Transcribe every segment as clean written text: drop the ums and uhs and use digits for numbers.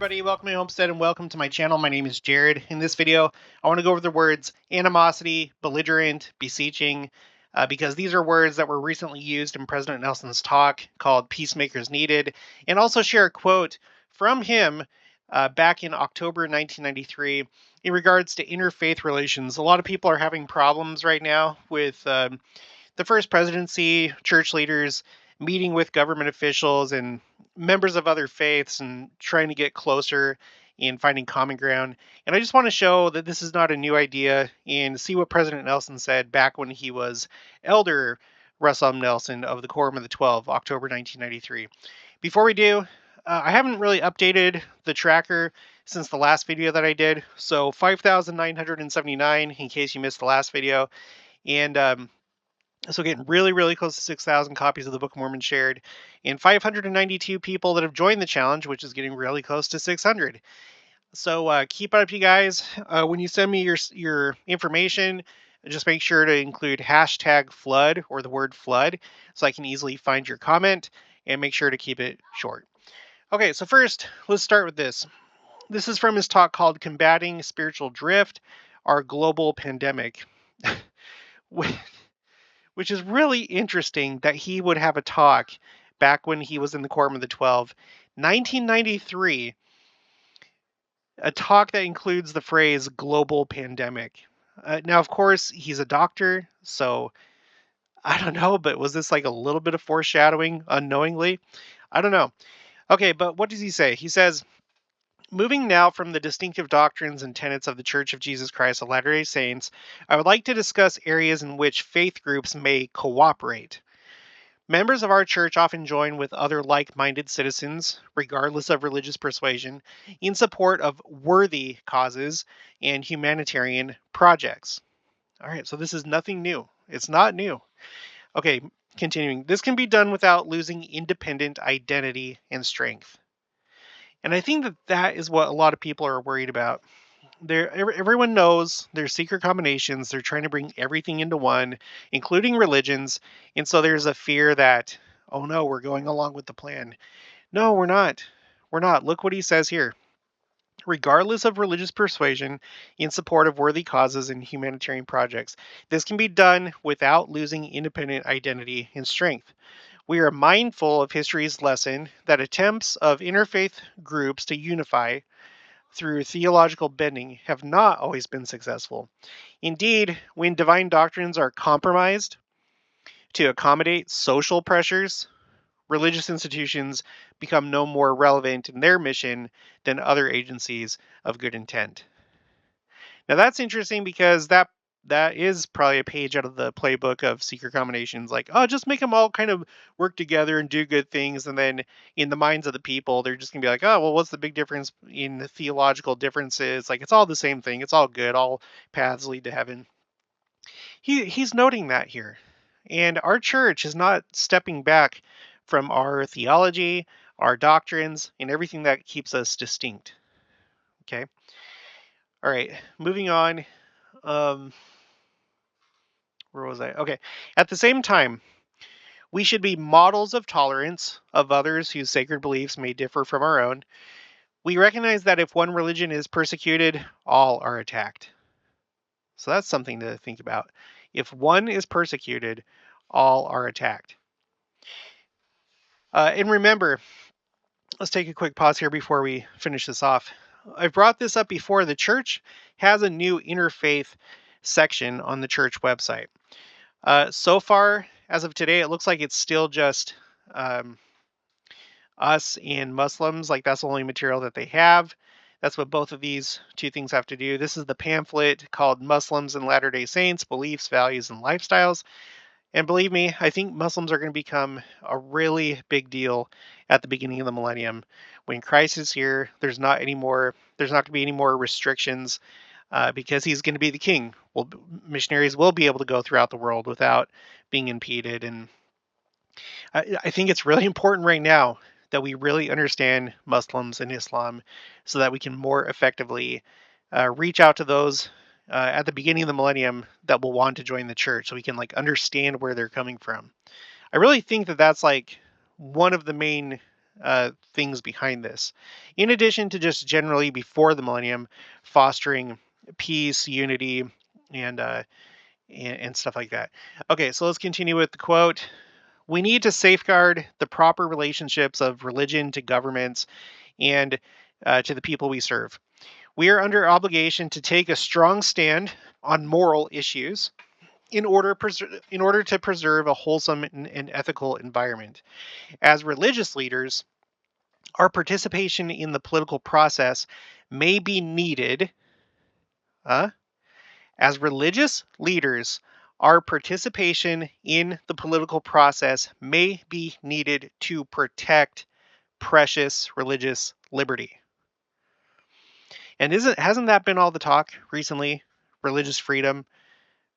everybody, welcome to Homestead and welcome to my channel. My name is Jared. In this video, I want to go over the words animosity, belligerent, beseeching, because these are words that were recently used in President Nelson's talk called Peacemakers Needed, and also share a quote from him back in October 1993 in regards to interfaith relations. A lot of people are having problems right now with the first presidency, church leaders meeting with government officials and members of other faiths and trying to get closer and finding common ground. And I just want to show that this is not a new idea and see what President Nelson said back when he was Elder Russell Nelson of the Quorum of the 12, October 1993. Before we do, I haven't really updated the tracker since the last video that I did. So 5,979 in case you missed the last video. And so getting really close to 6,000 copies of the Book of Mormon shared, and 592 people that have joined the challenge, which is getting really close to 600. So keep it up, you guys. When you send me your information, just make sure to include hashtag flood or the word flood so I can easily find your comment, and make sure to keep it short. Okay, so first, let's start with this. This is from his talk called Combating Spiritual Drift, Our Global Pandemic. Which is really interesting that he would have a talk back when he was in the Quorum of the 12. 1993, a talk that includes the phrase global pandemic. Now, of course, he's a doctor, so I don't know, but was this like a little bit of foreshadowing unknowingly? I don't know. Okay, but what does he say? He says, moving now from the distinctive doctrines and tenets of the Church of Jesus Christ of Latter-day Saints, I would like to discuss areas in which faith groups may cooperate. Members of our church often join with other like-minded citizens, regardless of religious persuasion, in support of worthy causes and humanitarian projects. All right, so this is nothing new. It's not new. Okay, continuing. This can be done without losing independent identity and strength. And I think that is what a lot of people are worried about. Everyone knows there's secret combinations. They're trying to bring everything into one, including religions. And so there's a fear that, oh no, we're going along with the plan. No, we're not. We're not. Look what he says here. Regardless of religious persuasion, in support of worthy causes and humanitarian projects, this can be done without losing independent identity and strength. We are mindful of history's lesson that attempts of interfaith groups to unify through theological bending have not always been successful. Indeed, when divine doctrines are compromised to accommodate social pressures, religious institutions become no more relevant in their mission than other agencies of good intent. Now that's interesting because that is probably a page out of the playbook of secret combinations. Like, oh, just make them all kind of work together and do good things. And then in the minds of the people, they're just going to be like, oh, well, what's the big difference in the theological differences? Like, it's all the same thing. It's all good. All paths lead to heaven. He's noting that here. And our church is not stepping back from our theology, our doctrines, and everything that keeps us distinct. Okay. All right. Moving on. Where was I? Okay. At the same time, we should be models of tolerance of others whose sacred beliefs may differ from our own. We recognize that if one religion is persecuted, all are attacked. So that's something to think about. If one is persecuted, all are attacked. And remember, let's take a quick pause here before we finish this off. I've brought this up before. The church has a new interfaith section on the church website. So far, as of today, it looks like it's still just us and Muslims. Like, that's the only material that they have. That's what both of these two things have to do. This is the pamphlet called Muslims and Latter-day Saints, Beliefs, Values, and Lifestyles. And believe me, I think Muslims are going to become a really big deal at the beginning of the millennium. When Christ is here, there's not going to be any more restrictions. Because he's going to be the king. Well, missionaries will be able to go throughout the world without being impeded. And I think it's really important right now that we really understand Muslims and Islam so that we can more effectively reach out to those at the beginning of the millennium that will want to join the church, so we can understand where they're coming from. I really think that that's one of the main things behind this. In addition to just generally before the millennium, fostering peace, unity, and and stuff like that. Okay, so let's continue with the quote. We need to safeguard the proper relationships of religion to governments and to the people we serve. We are under obligation to take a strong stand on moral issues in order to preserve a wholesome and ethical environment. As religious leaders, our participation in the political process may be needed. As religious leaders, our participation in the political process may be needed to protect precious religious liberty. And hasn't that been all the talk recently? Religious freedom,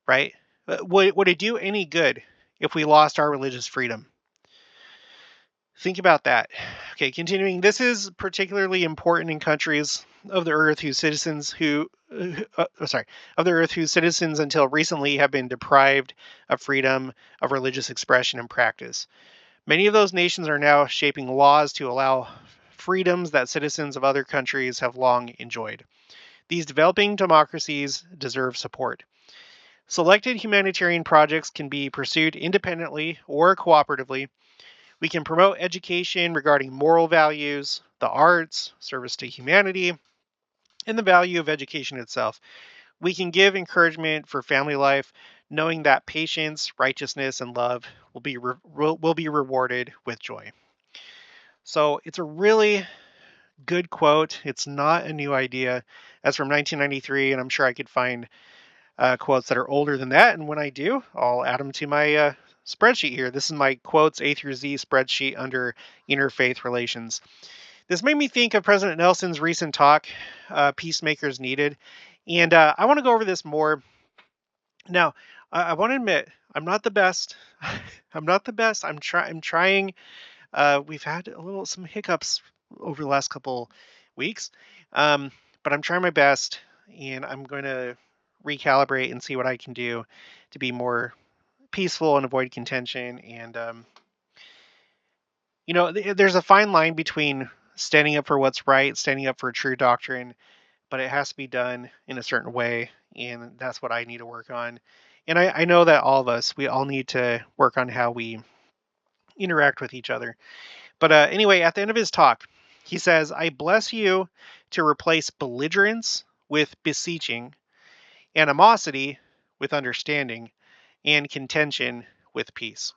right? Would it do any good if we lost our religious freedom? Think about that. Okay, continuing. This is particularly important in countries of the earth whose citizens of the earth whose citizens until recently have been deprived of freedom of religious expression and practice. Many of those nations are now shaping laws to allow freedoms that citizens of other countries have long enjoyed. These developing democracies deserve support. Selected humanitarian projects can be pursued independently or cooperatively. We can promote education regarding moral values, the arts, service to humanity, and the value of education itself. We can give encouragement for family life, knowing that patience, righteousness, and love will be rewarded with joy. So it's a really good quote. It's not a new idea. That's from 1993, and I'm sure I could find quotes that are older than that. And when I do, I'll add them to my spreadsheet here. This is my quotes A through Z spreadsheet under Interfaith Relations. This made me think of President Nelson's recent talk, Peacemakers Needed. And I want to go over this more. Now, I want to admit, I'm not the best. I'm not the best. I'm trying. We've had some hiccups over the last couple weeks, but I'm trying my best, and I'm going to recalibrate and see what I can do to be more peaceful and avoid contention. And there's a fine line between standing up for what's right, standing up for true doctrine, but it has to be done in a certain way, and that's what I need to work on. And I know that all of us, we all need to work on how we interact with each other. But anyway, at the end of his talk, he says, I bless you to replace belligerence with beseeching, animosity with understanding, and contention with peace.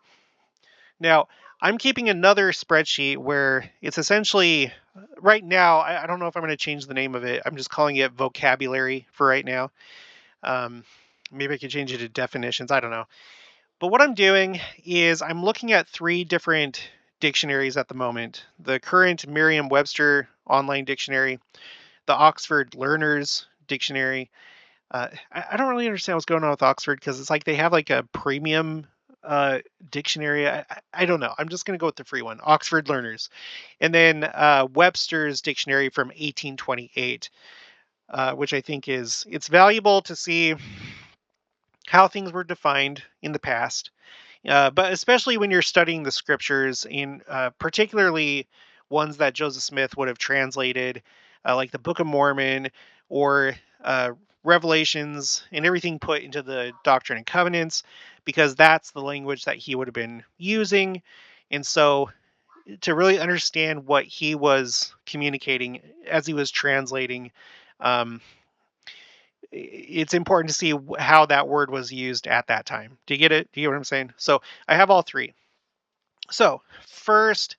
Now, I'm keeping another spreadsheet where it's essentially, right now, I don't know if I'm going to change the name of it. I'm just calling it vocabulary for right now. Maybe I could change it to definitions. I don't know. But what I'm doing is I'm looking at 3 different dictionaries at the moment. The current Merriam-Webster online dictionary, the Oxford Learners Dictionary. I don't really understand what's going on with Oxford because it's like they have like a premium dictionary. I don't know. I'm just going to go with the free one, Oxford Learners. And then Webster's Dictionary from 1828, which I think it's valuable to see how things were defined in the past. But especially when you're studying the scriptures, in particularly ones that Joseph Smith would have translated, like the Book of Mormon or Revelations, and everything put into the Doctrine and Covenants, because that's the language that he would have been using. And so to really understand what he was communicating as he was translating, it's important to see how that word was used at that time. Do you get it? Do you get what I'm saying? So I have all 3. So first,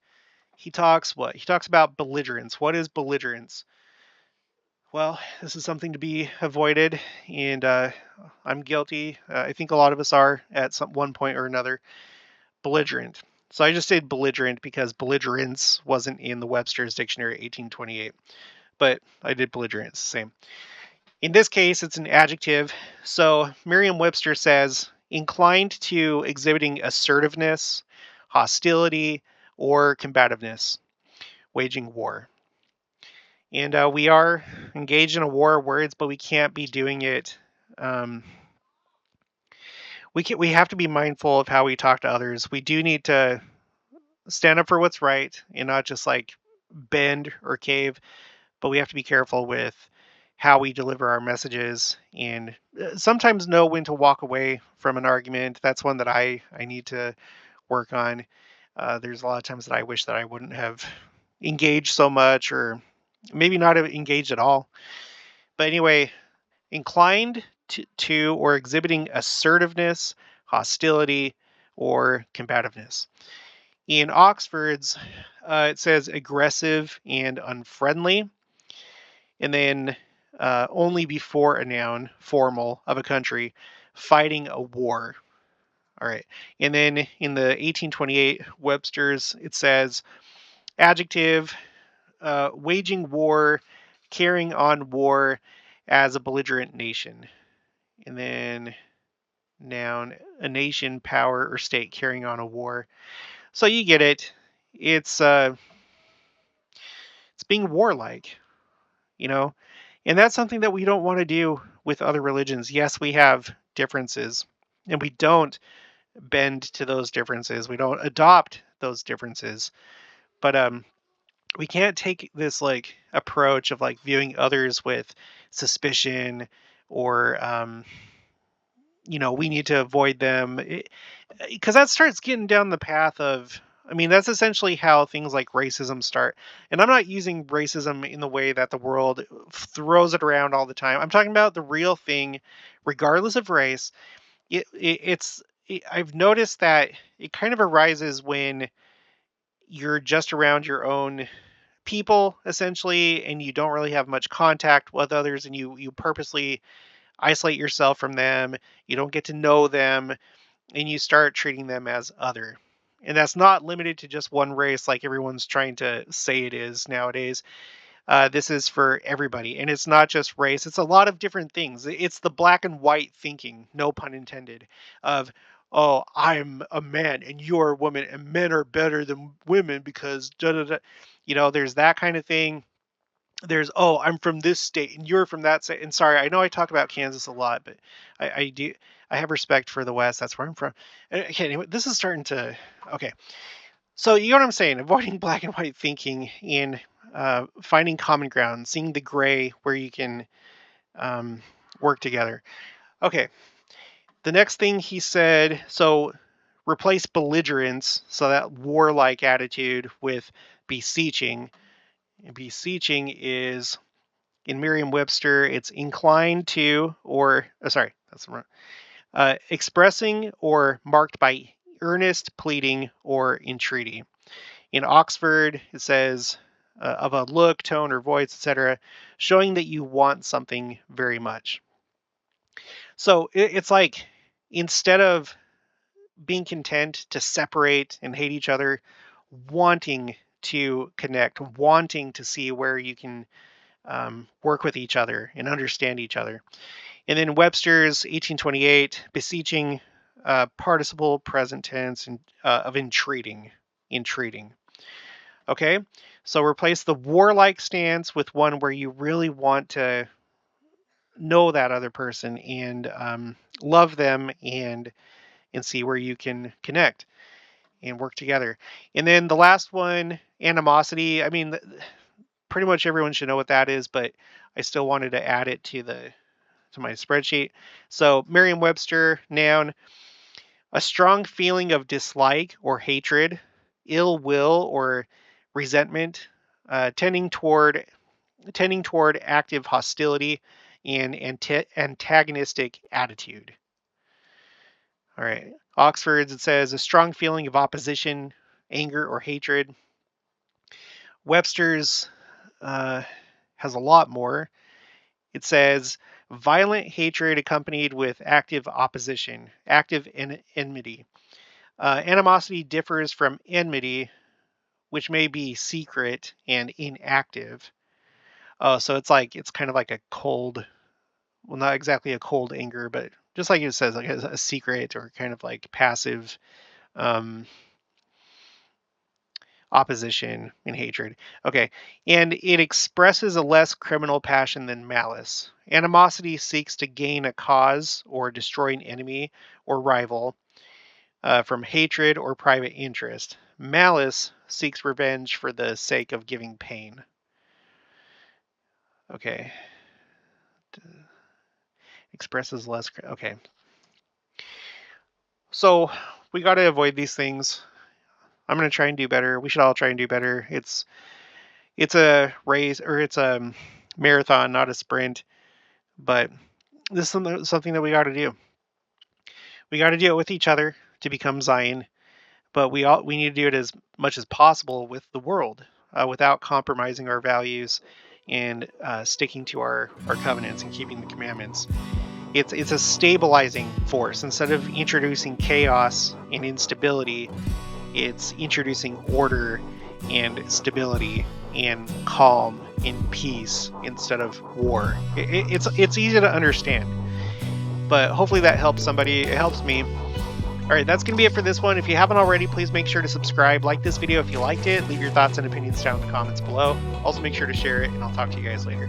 he talks about belligerence. What is belligerence? Well, this is something to be avoided, and I'm guilty. I think a lot of us are at one point or another. Belligerent. So I just said belligerent because belligerence wasn't in the Webster's Dictionary 1828, but I did belligerent. It's the same. In this case, it's an adjective. So Merriam-Webster says, inclined to exhibiting assertiveness, hostility, or combativeness, waging war. And we are engaged in a war of words, but we can't be doing it. We have to be mindful of how we talk to others. We do need to stand up for what's right and not just like bend or cave, but we have to be careful with how we deliver our messages and sometimes know when to walk away from an argument. That's one that I need to work on. There's a lot of times that I wish that I wouldn't have engaged so much or maybe not have engaged at all. But anyway, inclined to or exhibiting assertiveness, hostility, or combativeness. In Oxford's, it says aggressive and unfriendly. And then only before a noun, formal, of a country, fighting a war. All right. And then in the 1828 Webster's, it says adjective, waging war, carrying on war as a belligerent nation. And then noun, a nation, power, or state carrying on a war. So you get it. It's being warlike, you know, and that's something that we don't want to do with other religions. Yes, we have differences, and we don't bend to those differences. We don't adopt those differences. But we can't take this like approach of like viewing others with suspicion or we need to avoid them because that starts getting down the path of, I mean, that's essentially how things like racism start. And I'm not using racism in the way that the world throws it around all the time. I'm talking about the real thing, regardless of race. I've noticed that it kind of arises when you're just around your own people, essentially, and you don't really have much contact with others, and you purposely isolate yourself from them. You don't get to know them, and you start treating them as other. And that's not limited to just one race like everyone's trying to say it is nowadays. This is for everybody. And it's not just race, it's a lot of different things. It's the black and white thinking, no pun intended, of, oh, I'm a man and you're a woman and men are better than women because da da da. There's that kind of thing. There's, oh, I'm from this state and you're from that state. And sorry, I know I talk about Kansas a lot, but I do, I have respect for the West. That's where I'm from. Okay, anyway, this is starting to, okay. So you know what I'm saying? Avoiding black and white thinking and finding common ground, seeing the gray where you can work together. Okay. The next thing he said, so replace belligerence, so that warlike attitude, with beseeching. And beseeching is, in Merriam-Webster, it's inclined to, or sorry, that's wrong. Expressing or marked by earnest pleading or entreaty. In Oxford, it says of a look, tone, or voice, etc., showing that you want something very much. So it's like, instead of being content to separate and hate each other, wanting to connect, wanting to see where you can work with each other and understand each other. And then Webster's 1828, beseeching, participle present tense and, of entreating. Okay, so replace the warlike stance with one where you really want to know that other person and love them and see where you can connect and work together. And then the last one, animosity. I mean, pretty much everyone should know what that is, but I still wanted to add it to my spreadsheet. So Merriam-Webster, noun, a strong feeling of dislike or hatred, ill will or resentment, tending toward active hostility and antagonistic attitude. All right. Oxford's, it says a strong feeling of opposition, anger, or hatred. Webster's has a lot more. It says violent hatred accompanied with active opposition, active enmity. Animosity differs from enmity, which may be secret and inactive. So it's kind of like a cold, well, not exactly a cold anger, but just like it says, like a secret or kind of like passive um, opposition and hatred. Okay. And it expresses a less criminal passion than malice. Animosity seeks to gain a cause or destroy an enemy or rival. from hatred or private interest. Malice seeks revenge for the sake of giving pain. Okay. Expresses less. Okay. So we got to avoid these things. I'm going to try and do better. We should all try and do better. It's a race, or it's a marathon, not a sprint. But this is something that we got to do. We got to do it with each other to become Zion, but we need to do it as much as possible with the world, without compromising our values and sticking to our covenants and keeping the commandments. It's a stabilizing force. Instead of introducing chaos and instability, it's introducing order and stability and calm and peace instead of war. It's easy to understand, but hopefully that helps somebody. It helps me. All right, that's going to be it for this one. If you haven't already, please make sure to subscribe, like this video if you liked it, leave your thoughts and opinions down in the comments below. Also make sure to share it, and I'll talk to you guys later.